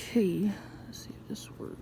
Okay, let's see if this works.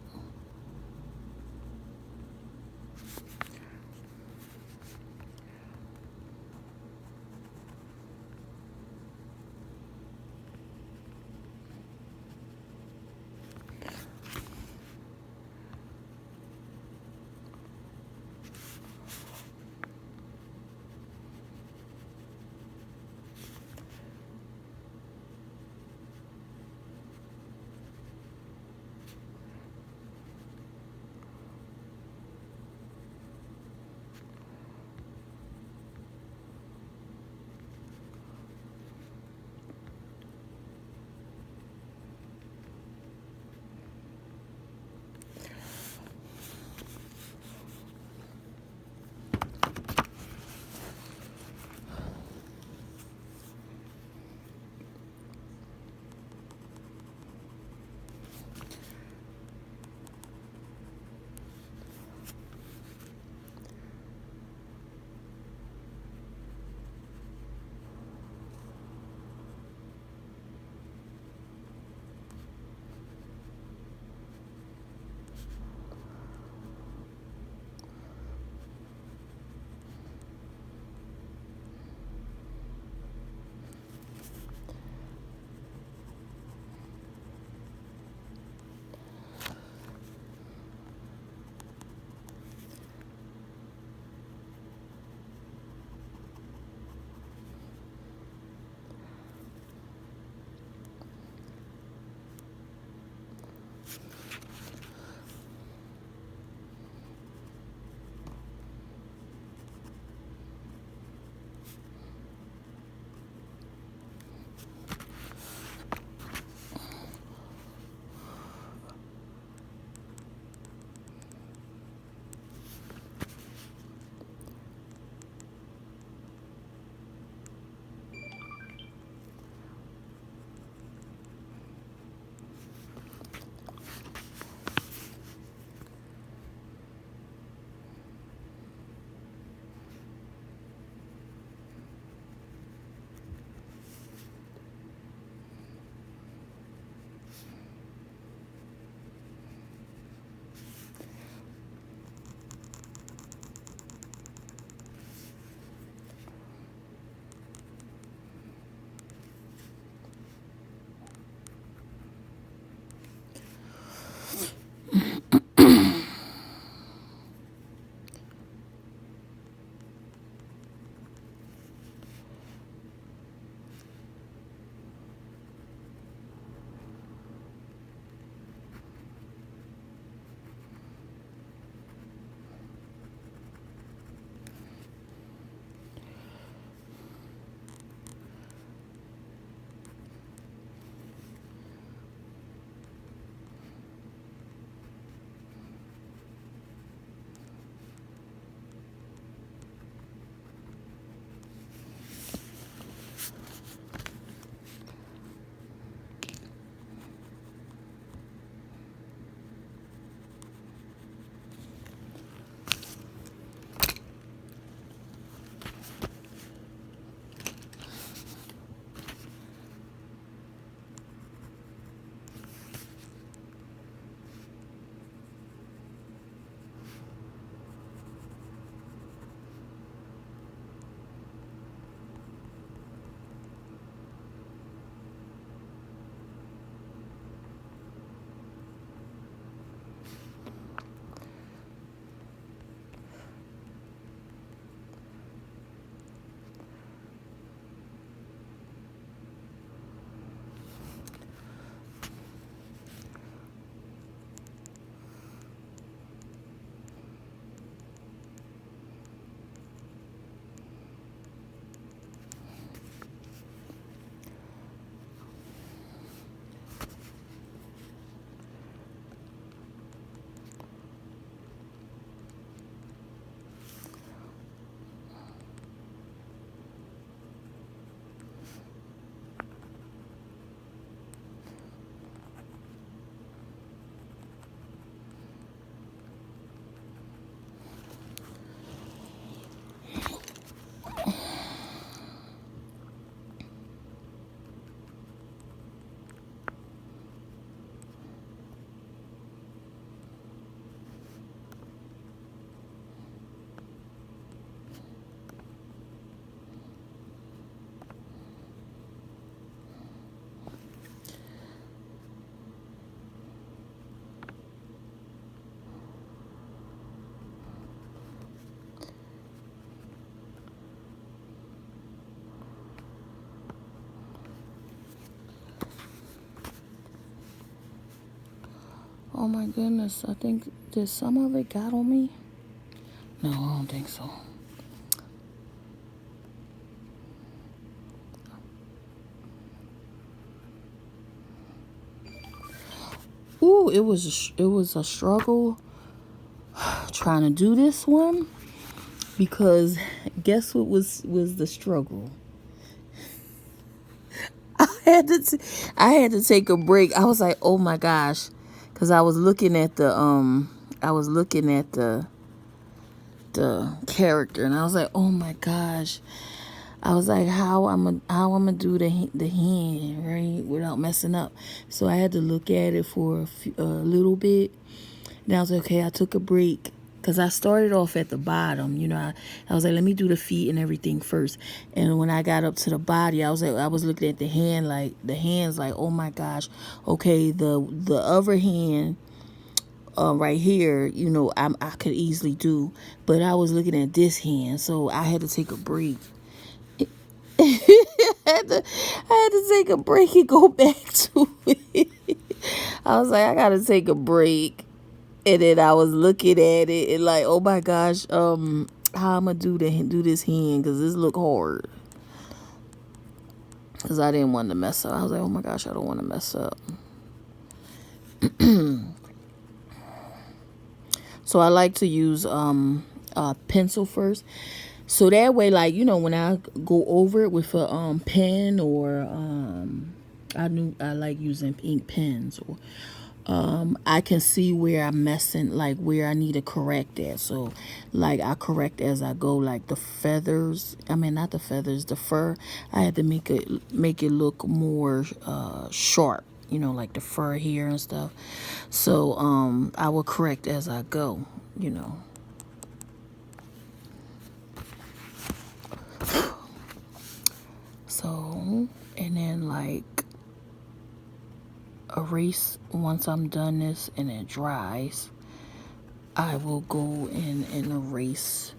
Oh my goodness, I think, did some of it got on me? No, I don't think so. Ooh, it was a struggle trying to do this one, because guess what was the struggle? I had to take a break. I was like, oh my gosh, because I was looking at the character, and I was like, oh my gosh. I was like, how I'm gonna do the hand, right, without messing up. So I had to look at it for a little bit. And I was like, okay, I took a break, because I started off at the bottom. I was like, let me do the feet and everything first. And when I got up to the body, I was looking at the hands like, oh my gosh, okay, the other hand right here, I could easily do, but I was looking at this hand, so I had to take a break. I had to take a break and go back to it. I was like, I gotta take a break. And then I was looking at it and like, oh my gosh, how I'm gonna do this hand, because this look hard. Because I didn't want to mess up. I was like, oh my gosh, I don't want to mess up. So I like to use pencil first. So that way, like, when I go over it with a pen, or I like using ink pens, or I can see where I'm messing, like where I need to correct at. So like I correct as I go, like the feathers, not the feathers, the fur, I had to make it look more sharp, like the fur here and stuff. So I will correct as I go, So, and then like erase, once I'm done this and it dries, I will go in and erase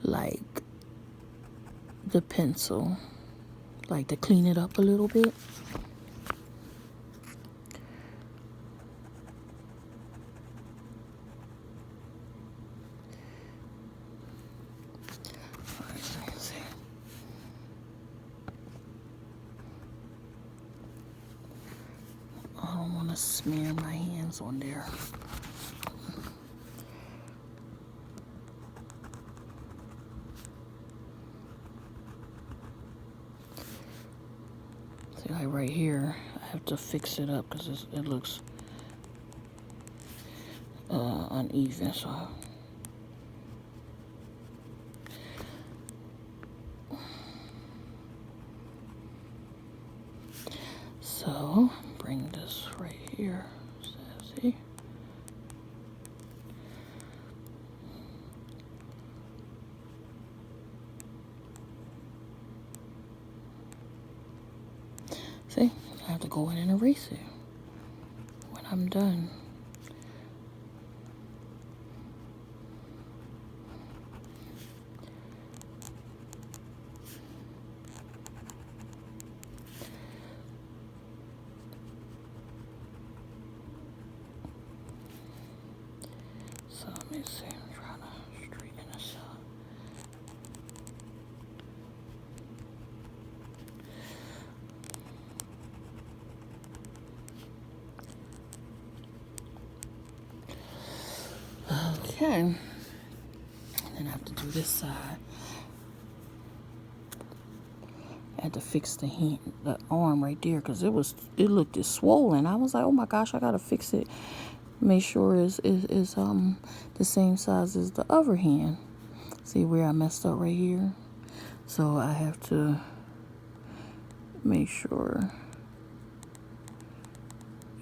like the pencil, like to clean it up a little bit. I don't want to smear my hands on there. See, like right here, I have to fix it up because it looks uneven. So bring this right here. See? See, I have to go in and erase it when I'm done. So let me see, I'm trying to straighten this up. Okay, and then I have to do this side. I had to fix the arm right there, because it looked swollen. I was like, oh my gosh, I gotta fix it. Make sure it's the same size as the other hand. See where I messed up right here? So I have to make sure,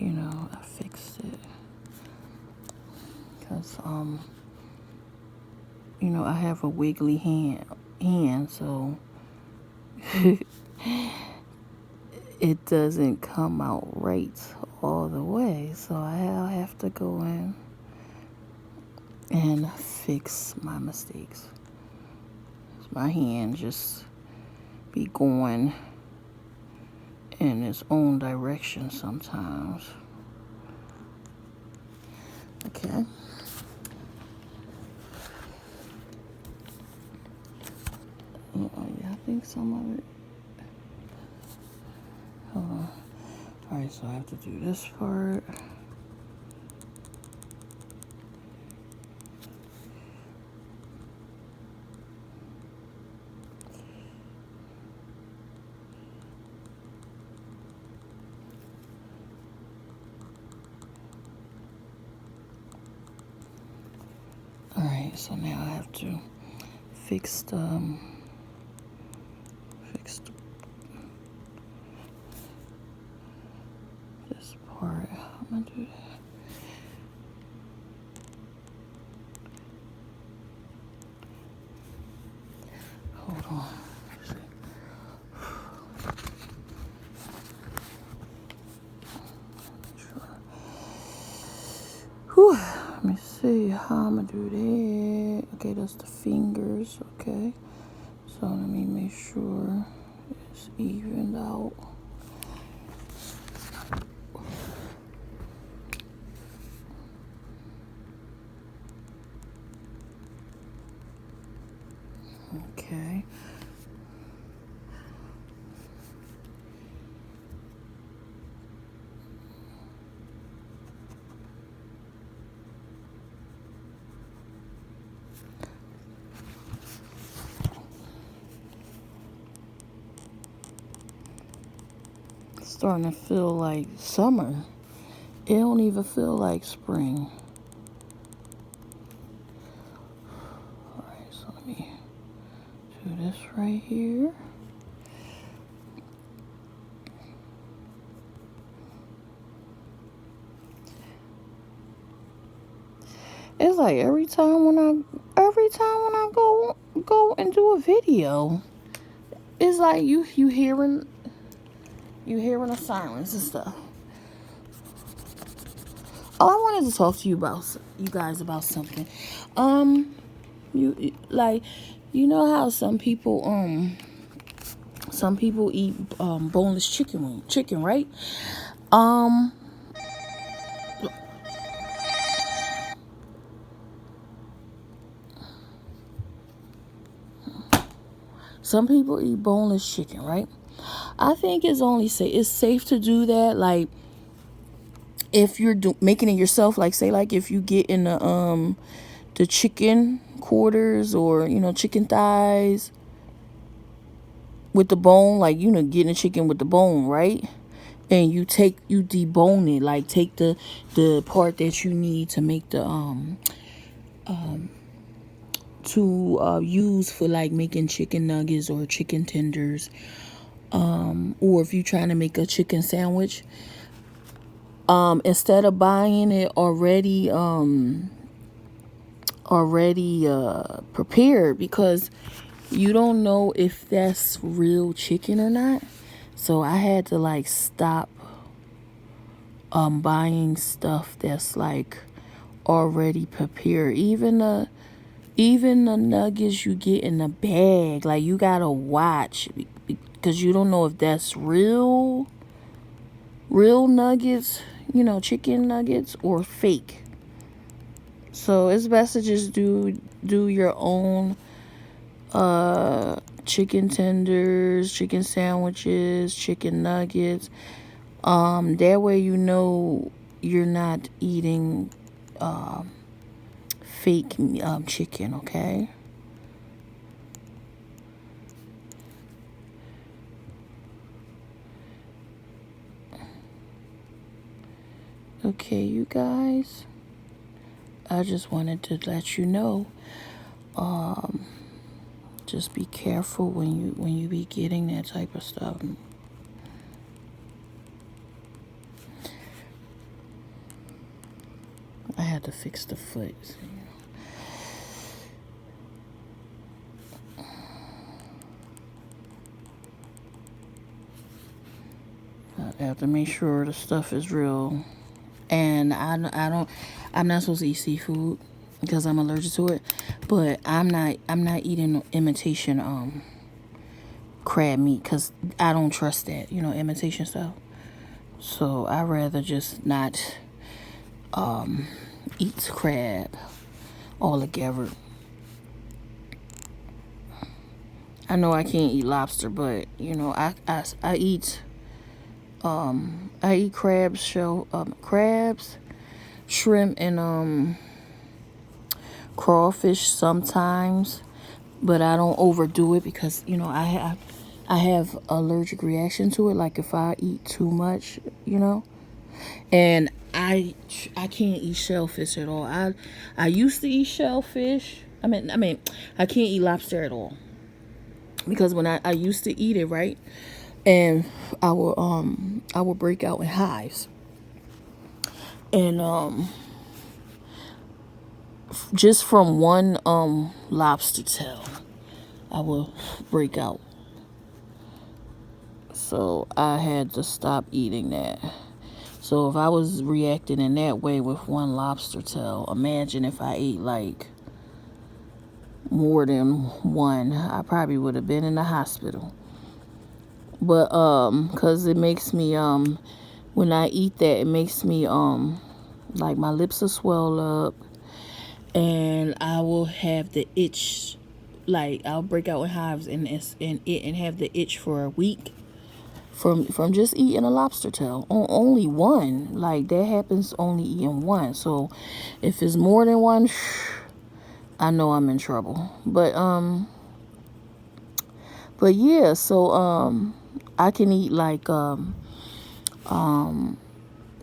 I fixed it. Because I have a wiggly hand, so it doesn't come out right all the way. So I'll have to go in and fix my mistakes. My hand just be going in its own direction sometimes. Okay. Yeah, I think some of it. Hold on. Alright, so I have to do this part. Alright, so now I have to fix the this part. I'm gonna do that. Hold on. Whew. Let me see how I'm gonna do that. Okay, that's the fingers. Okay, so let me make sure it's evened out. Okay. It's starting to feel like summer. It don't even feel like spring. Alright, so let me do this right here. It's like every time when I go and do a video, it's like you hearing a silence and stuff. Oh, I wanted to talk to you guys about something. You like, you know how some people eat boneless chicken, right? Some people eat boneless chicken, right? I think it's safe to do that. Like, if you're making it yourself, like, say, like, if you get in the chicken quarters, or chicken thighs with the bone, like, getting a chicken with the bone, right? And you debone it, like, take the part that you need to make the to use for, like, making chicken nuggets or chicken tenders, or if you're trying to make a chicken sandwich, instead of buying it already prepared, because you don't know if that's real chicken or not. So I had to, like, stop buying stuff that's, like, already prepared. Even the nuggets you get in the bag, like, you gotta watch, because you don't know if that's real nuggets, chicken nuggets, or fake. So it's best to just do your own chicken tenders, chicken sandwiches, chicken nuggets. That way you're not eating fake chicken, okay? Okay, you guys. I just wanted to let you know. Just be careful when you be getting that type of stuff. I had to fix the foot. I have to make sure the stuff is real. And I'm not supposed to eat seafood because I'm allergic to it. But I'm not eating imitation crab meat, because I don't trust that, imitation stuff. So I rather just not eats crab altogether. I know I can't eat lobster, but you know, I eat crabs, crabs, shrimp, and crawfish sometimes, but I don't overdo it because you know I have allergic reaction to it. Like if I eat too much, you know, and I can't eat shellfish at all. I used to eat shellfish. I mean I can't eat lobster at all because when I used to eat it, right, and I will break out in hives, and just from one lobster tail I will break out. So I had to stop eating that. So if I was reacting in that way with one lobster tail, imagine if I ate like more than one. I probably would have been in the hospital. But cuz it makes me when I eat that, it makes me like my lips will swell up, and I will have the itch. Like I'll break out in hives and have the itch for a week from just eating a lobster tail. Only one. Like that happens only eating one. So if it's more than one, I know I'm in trouble. But yeah, so I can eat like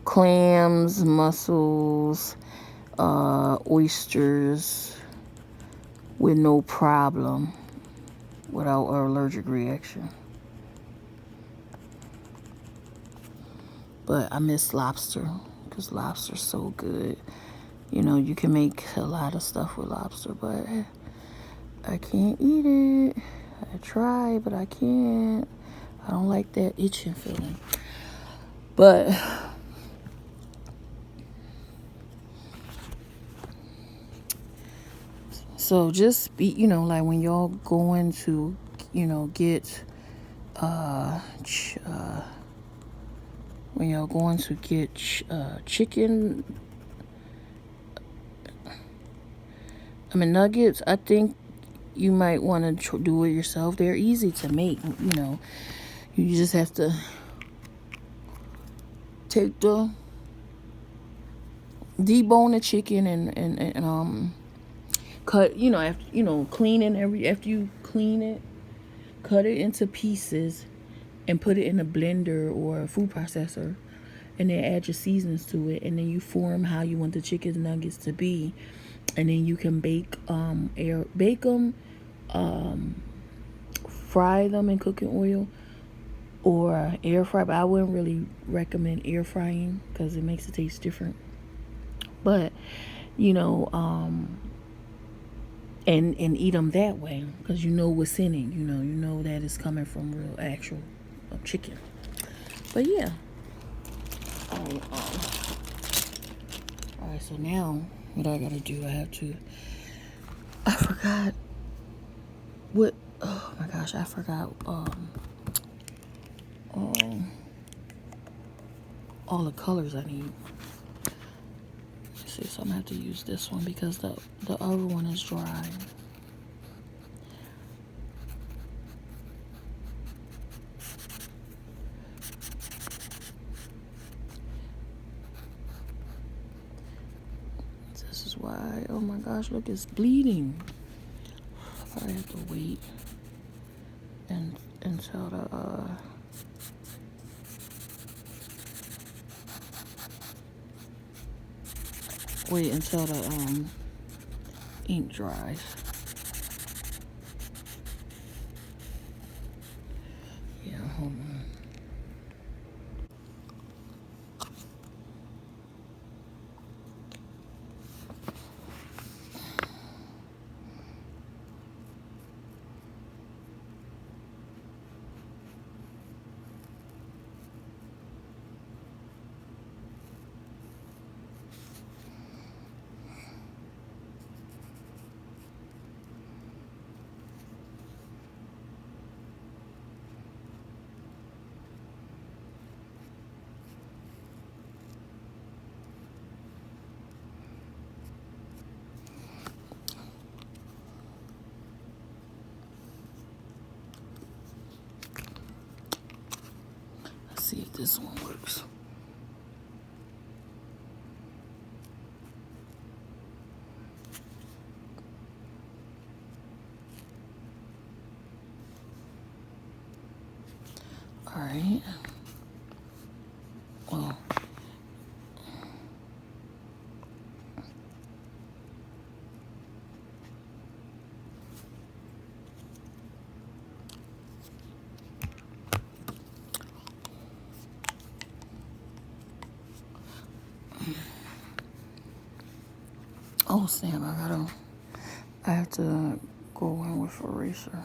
clams, mussels, oysters with no problem without an allergic reaction. But I miss lobster because lobster's so good. You know, you can make a lot of stuff with lobster, but I can't eat it. I try, but I can't. I don't like that itching feeling. But so just be, you know, like when y'all going to, you know, get when y'all going to get chicken, nuggets, I think you might want to do it yourself. They're easy to make, you know. You just have to take the debone the chicken and cut, you know, after you know cleaning after you clean it, cut it into pieces and put it in a blender or a food processor, and then add your seasonings to it, and then you form how you want the chicken nuggets to be, and then you can bake them, fry them in cooking oil, or air fry. But I wouldn't really recommend air frying because it makes it taste different. But you know, and eat them that way because you know what's in it. You know that it's coming from real actual chicken. But yeah. All right. So now what I gotta do? I forgot what. Oh my gosh, I forgot. All the colors I need. Let's see, so I'm gonna have to use this one because the other one is dry. This is why. Oh my gosh, look, it's bleeding. I have to wait until the ink dries. Yeah, hold on. this one works. All right. Well, oh Sam, I have to go in with eraser.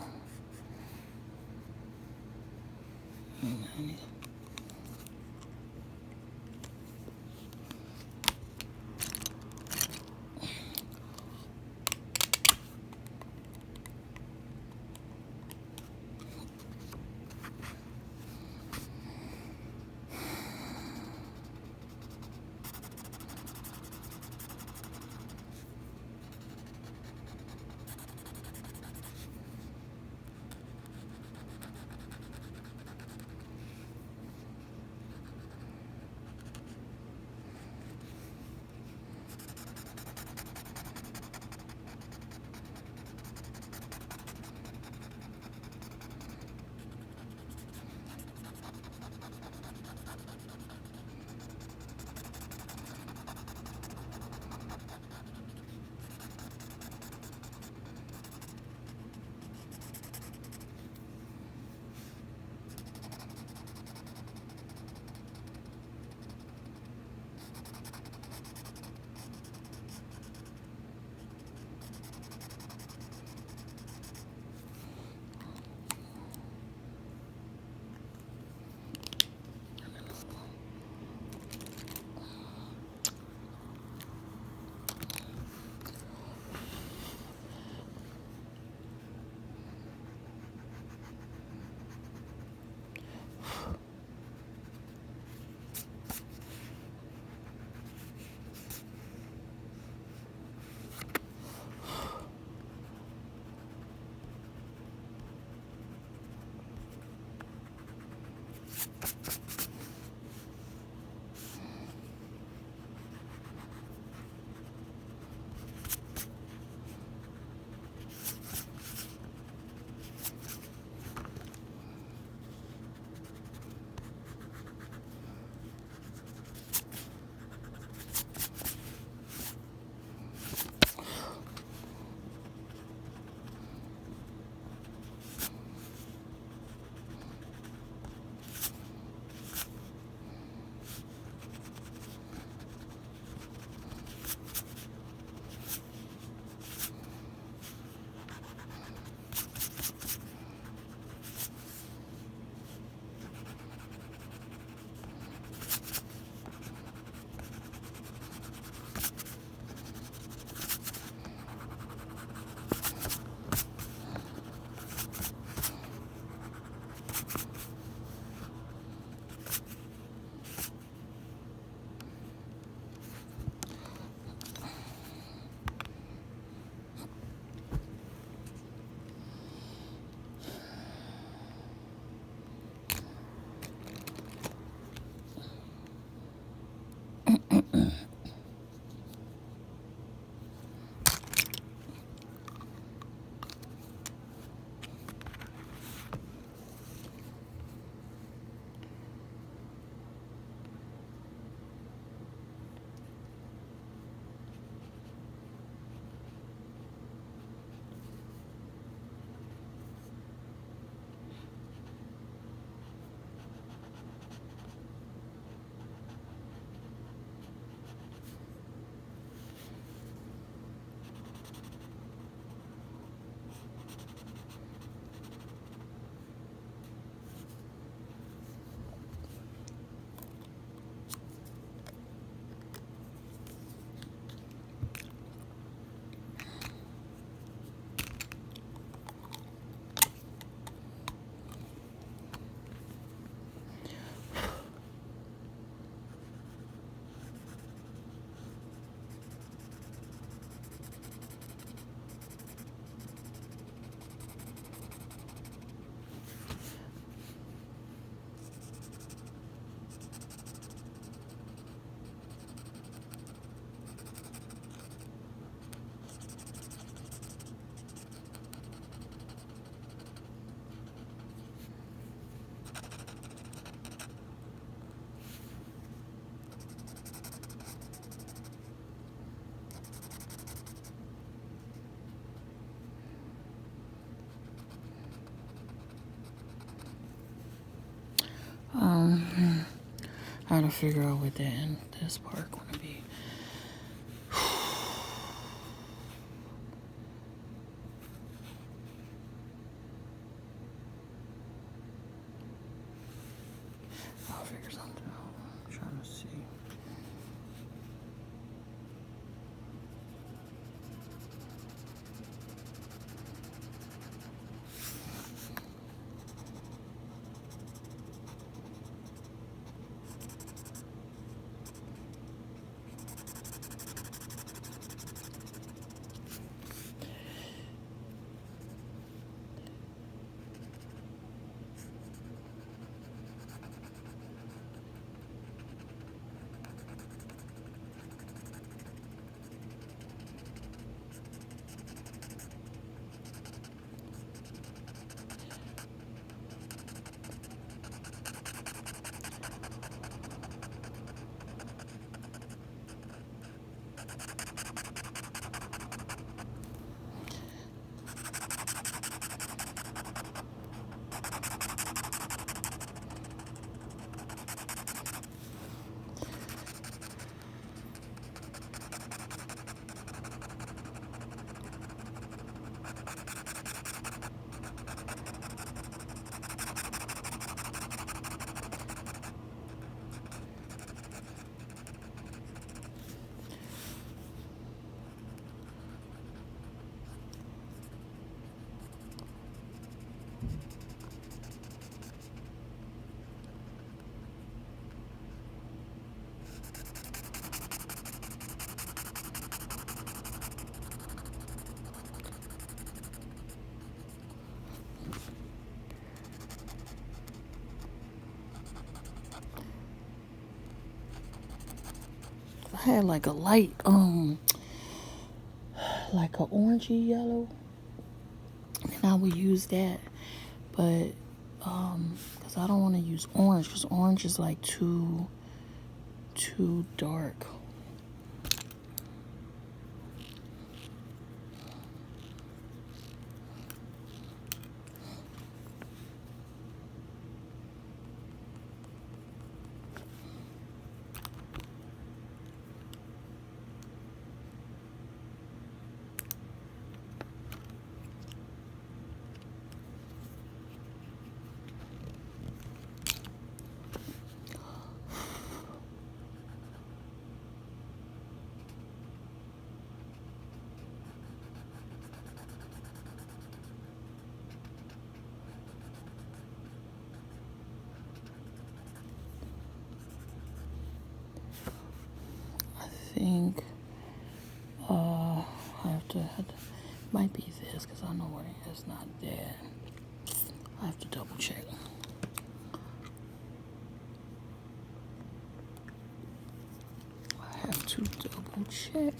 how to figure out what this part gonna be. I'll figure something out. I'm trying to see. I had like a light, like a orangey yellow, and I would use that, but because I don't want to use orange, because orange is like too dark. I think I have to might be this, because I know what it is, not that. I have to double check. I have to double check.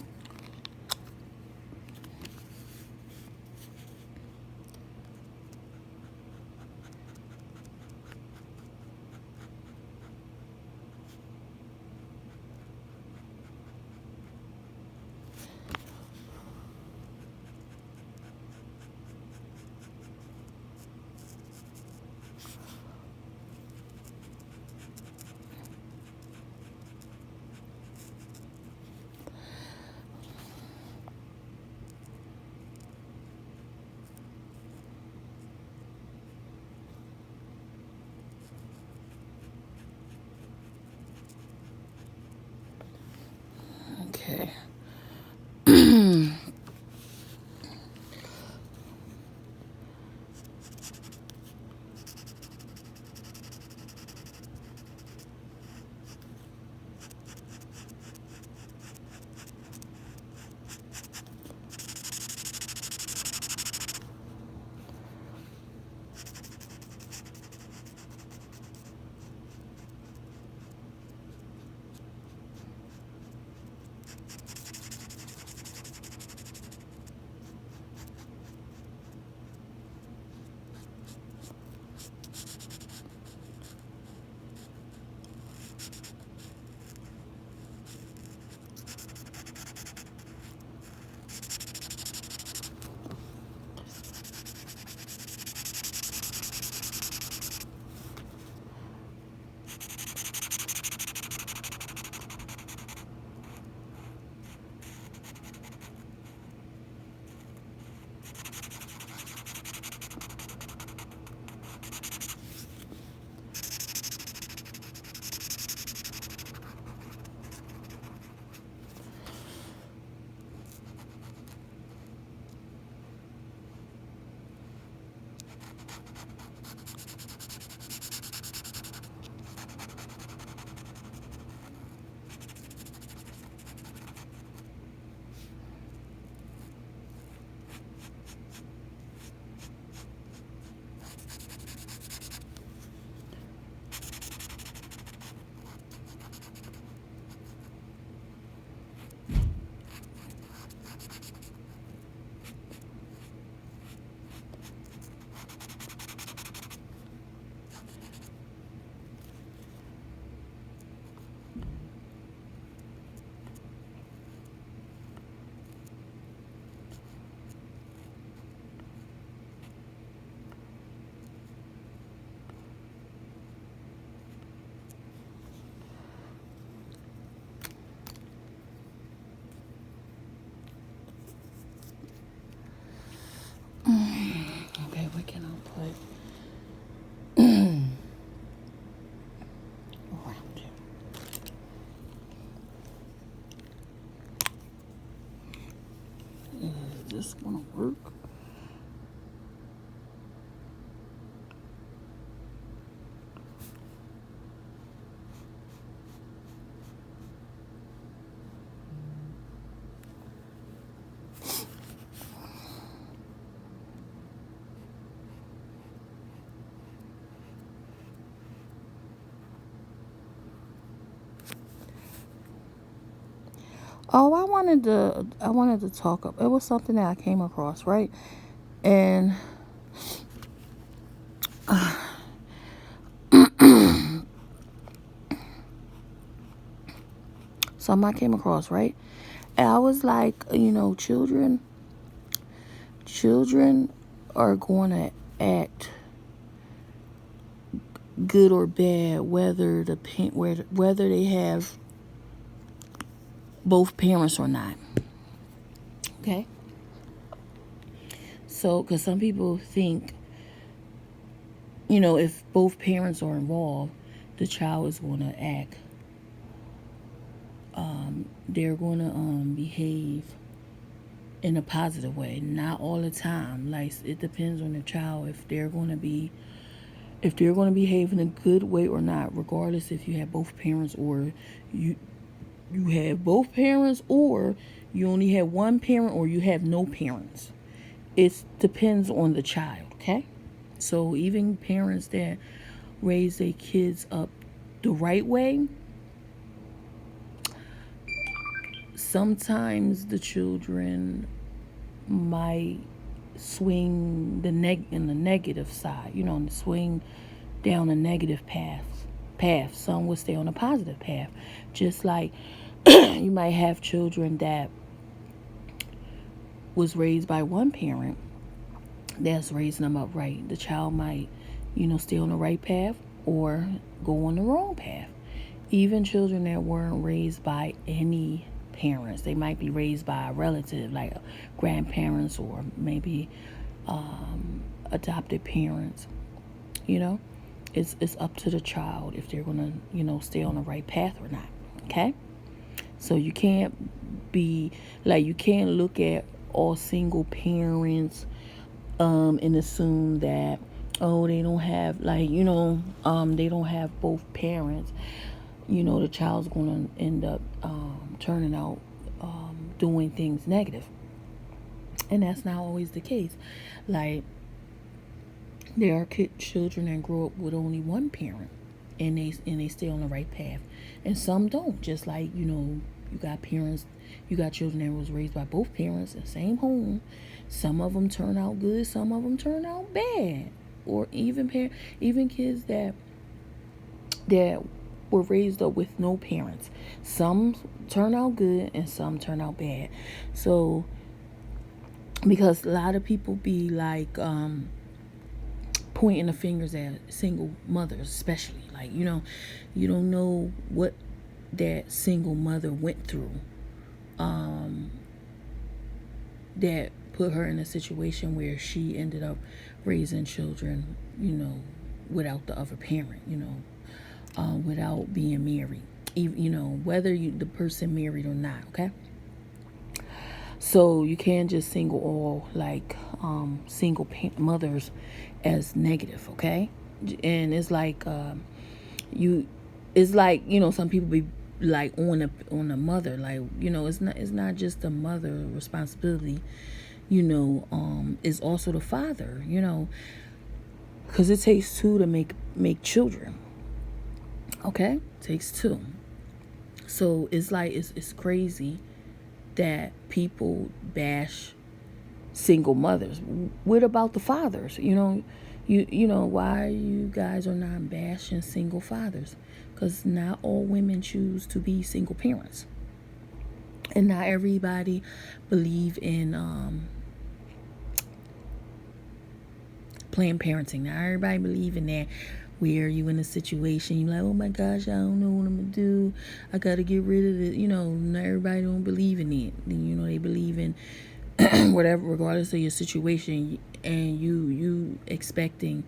this want to work? Oh, I wanted to talk. It was something that I came across, right? And something I came across, right? And I was like, children are going to act good or bad, whether they have both parents or not. Okay. So, because some people think, if both parents are involved, the child is going to act. They're going to behave in a positive way. Not all the time. Like, it depends on the child if they're going to behave in a good way or not, regardless if you have both parents or you have both parents, or you only have one parent, or you have no parents. It depends on the child, okay? So even parents that raise their kids up the right way, sometimes the children might swing in the negative side, and swing down a negative path. Some would stay on a positive path. Just like you might have children that was raised by one parent that's raising them up right. The child might, stay on the right path or go on the wrong path. Even children that weren't raised by any parents, they might be raised by a relative, like grandparents or maybe adopted parents. It's up to the child if they're gonna, stay on the right path or not. Okay? So you can't look at all single parents and assume that, they don't have, they don't have both parents. The child's going to end up turning out doing things negative. And that's not always the case. Like, there are children that grow up with only one parent and they stay on the right path. And some don't. Just like, you got children that was raised by both parents in the same home. Some of them turn out good, some of them turn out bad. Or even kids that were raised up with no parents. Some turn out good and some turn out bad. So, because a lot of people be like pointing the fingers at single mothers, especially. Like, you don't know what that single mother went through. That put her in a situation where she ended up raising children, without the other parent, without being married, even, whether the person married or not. Okay. So you can't just single all single mothers as negative. Okay. And it's like, some people be like on the mother, like, it's not just the mother responsibility, it's also the father, because it takes two to make children. Okay, it takes two. So it's like it's crazy that people bash single mothers. What about the fathers? Why you guys are not bashing single fathers? Because not all women choose to be single parents, and not everybody believe in Planned Parenting. Not everybody believe in that. Where you in a situation, you're like, oh my gosh, I don't know what I'm gonna do. I gotta get rid of it. Not everybody don't believe in it. They believe in whatever, regardless of your situation, and you expecting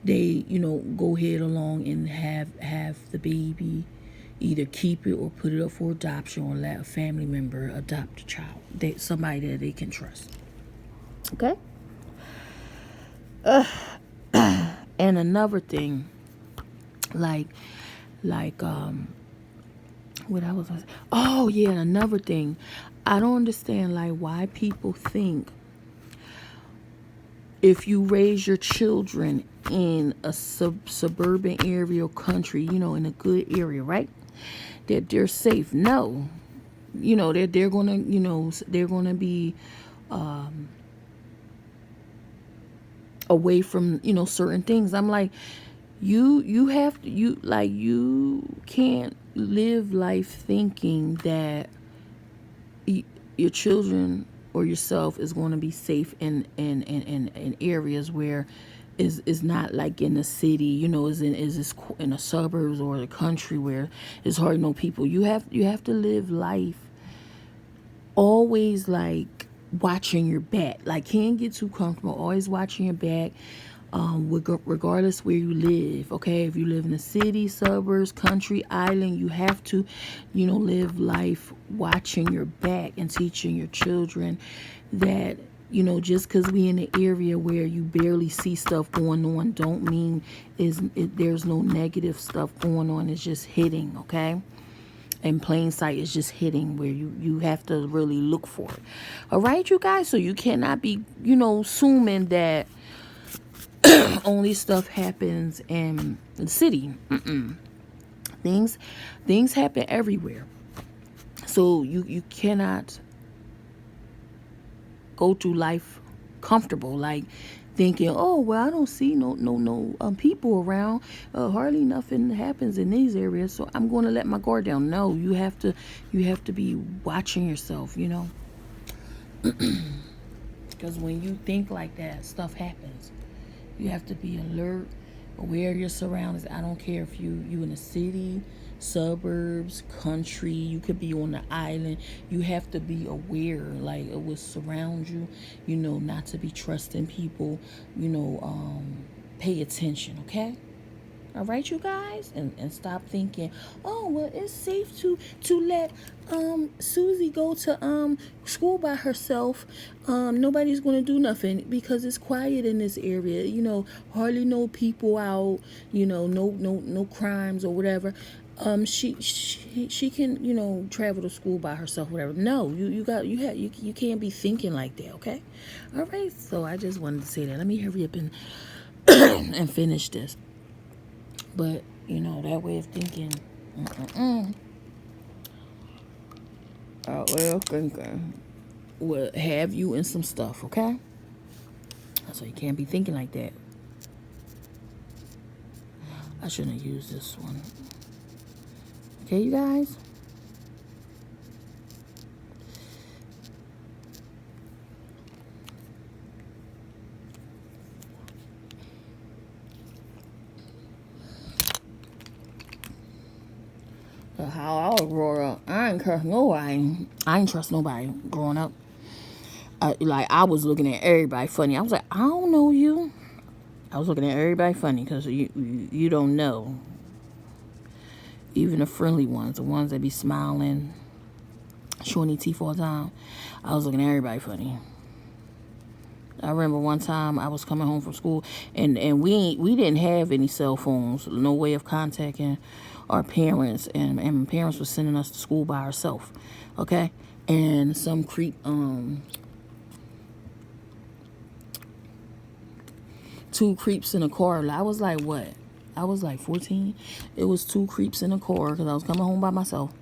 they, go ahead along and have the baby, either keep it or put it up for adoption, or let a family member adopt a child, somebody that they can trust. Okay. And another thing, like like what I was oh yeah, and another thing, I don't understand like why people think if you raise your children in a suburban area or country, in a good area, right, that they're safe. No, they're gonna, they're gonna be away from, certain things. I'm like, you have to, you can't live life thinking that your children or yourself is going to be safe in areas where is not like in the city, is in the suburbs or the country where it's hardly no people. You have to live life always like watching your back. Like, can't get too comfortable. Always watching your back, regardless where you live. Okay, if you live in the city, suburbs, country, island, you have to, live life watching your back and teaching your children that, just because we in an area where you barely see stuff going on, don't mean there's no negative stuff going on. It's just hitting. Okay. In plain sight, is just hitting where you have to really look for it. All right, you guys. So you cannot be, assuming that only stuff happens in the city. Things happen everywhere. So you cannot go through life comfortable, like thinking, oh well, I don't see no people around, hardly nothing happens in these areas, so I'm going to let my guard down. No, you have to be watching yourself, because when you think like that, stuff happens. You have to be alert, aware of your surroundings. I don't care if you in the city, suburbs, country, you could be on the island. You have to be aware, like, of what surrounds you, not to be trusting people, pay attention, okay? All right, you guys, and stop thinking, oh well, it's safe to let Susie go to school by herself. Nobody's gonna do nothing because it's quiet in this area. Hardly no people out. No crimes or whatever. She can travel to school by herself, whatever. No, you can't be thinking like that. Okay, all right. So I just wanted to say that. Let me hurry up and and finish this. But, that way of thinking, that way of thinking will have you in some stuff, okay? So you can't be thinking like that. I shouldn't have used this one. Okay, you guys? How I was growing up, I ain't trust nobody. I ain't trust nobody growing up. I was looking at everybody funny. I was like, I don't know you. I was looking at everybody funny because you don't know. Even the friendly ones, the ones that be smiling, showing their teeth all the time. I was looking at everybody funny. I remember one time I was coming home from school, and we didn't have any cell phones, no way of contacting our parents, and my parents were sending us to school by ourselves, okay? And some creep, two creeps in a car. I was like, what? I was like 14. It was two creeps in a car because I was coming home by myself.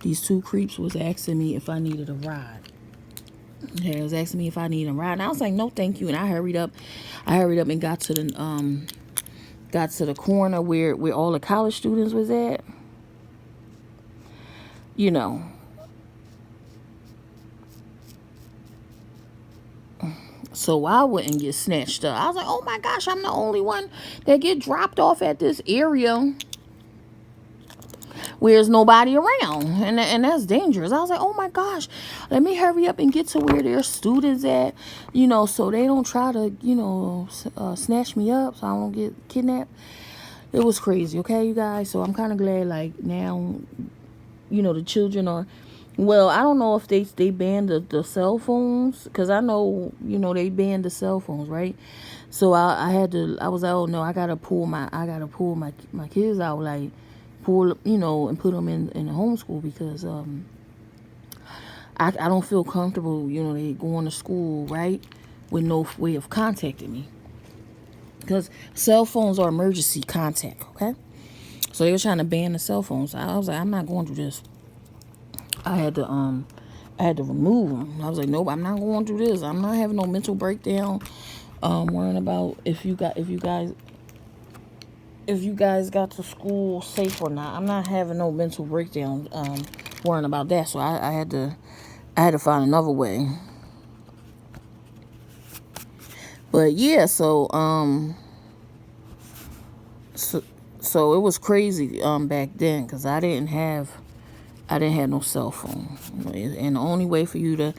These two creeps was asking me if I needed a ride. They was asking me if I needed a ride, and I was like, no, thank you. And I hurried up and got to the corner where all the college students was at. So I wouldn't get snatched up. I was like, oh my gosh, I'm the only one that get dropped off at this area where there's nobody around, and that's dangerous. I was like, oh my gosh, let me hurry up and get to where there's students at, so they don't try to, snatch me up, so I don't get kidnapped. It was crazy, okay, you guys. So I'm kind of glad, like, now, the children are Well, I don't know if they banned the cell phones, because I know, they banned the cell phones, right? So I had to, I was like, oh no, I gotta pull my kids out, like pull, and put them in the homeschool, because I don't feel comfortable, they going to school, right, with no way of contacting me, because cell phones are emergency contact. Okay, so they were trying to ban the cell phones. I was like, I'm not going through this. I had to remove them. I was like, nope, I'm not going through this. I'm not having no mental breakdown. Worrying about if you guys got to school safe or not. I'm not having no mental breakdown. Worrying about that. So I had to find another way. But yeah, so it was crazy back then, because I didn't have no cell phone, and the only way for you to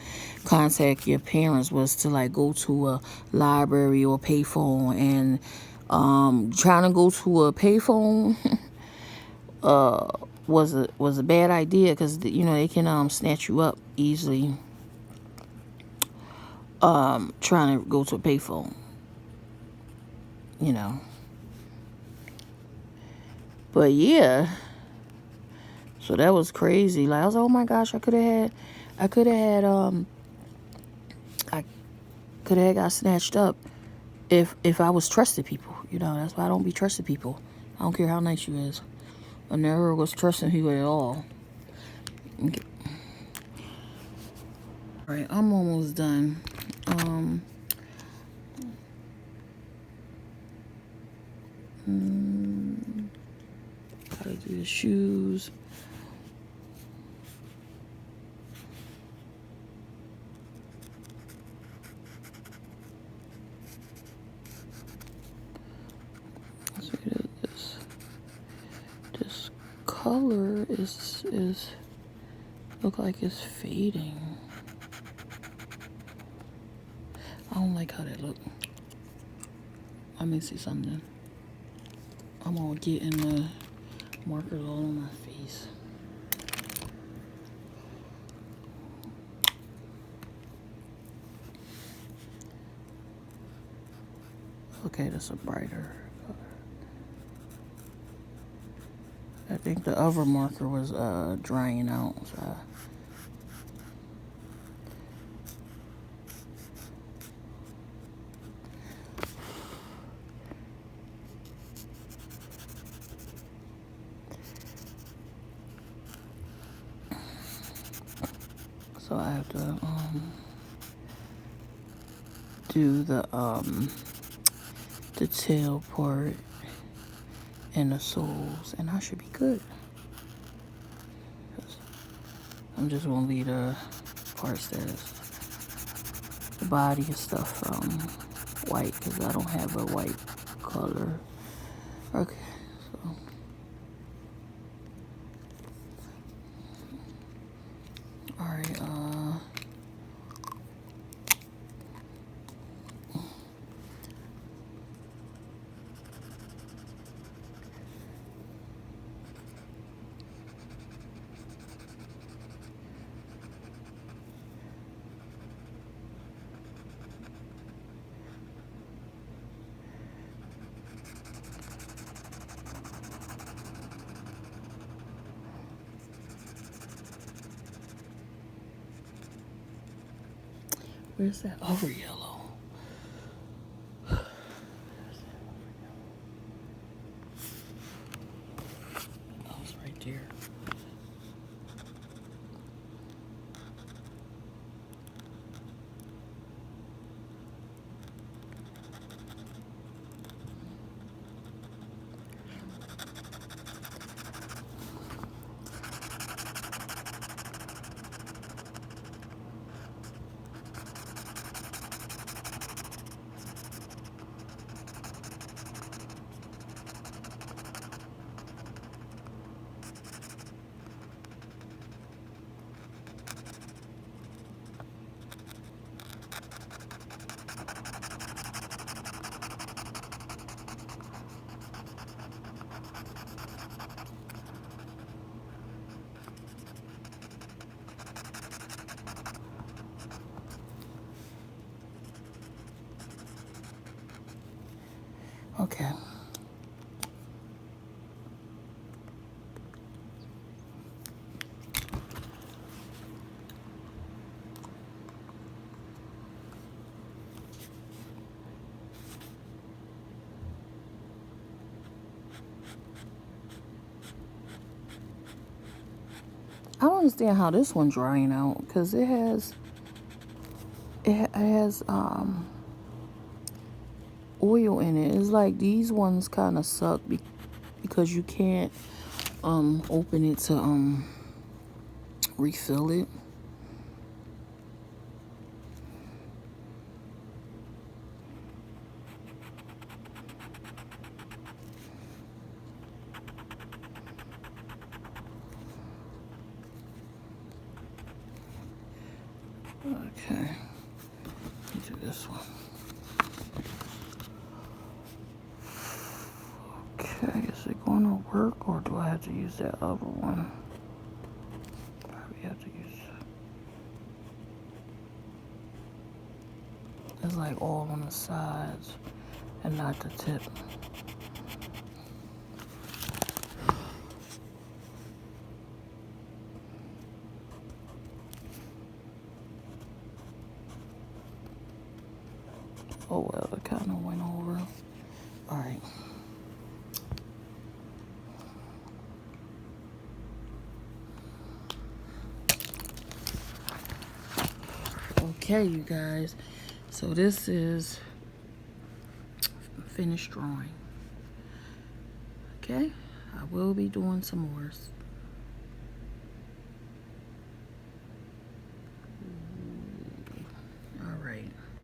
contact your parents was to like go to a library or payphone, and trying to go to a payphone was a bad idea, because they can snatch you up easily, trying to go to a payphone, you know. But yeah, so that was crazy. Like, I was like, oh my gosh, I could have had I could have got snatched up if I was trusted people. That's why I don't be trusting people. I don't care how nice you is. I never was trusting people at all. Okay. All right, I'm almost done. Gotta do the shoes. So this color is look like it's fading. I don't like how that look. Let me see something. I'm all getting the markers all on my face. Okay, that's a brighter color. I think the other marker was drying out. So I have to do the tail part and the soles, and I should be good. I'm just gonna leave the parts that's the body and stuff white, because I don't have a white color. Okay, so all right. Where's that over yellow? Oh, it's right there. Okay. I don't understand how this one's drying out, because it has oil in it. It's like these ones kind of suck because you can't open it to refill it. Okay, do this one. Okay, is it going to work, or do I have to use that other one? Probably have to use. It's like all on the sides and not the tip. Oh well, it kind of went over. All right. Okay, you guys. So this is finished drawing. Okay, I will be doing some more.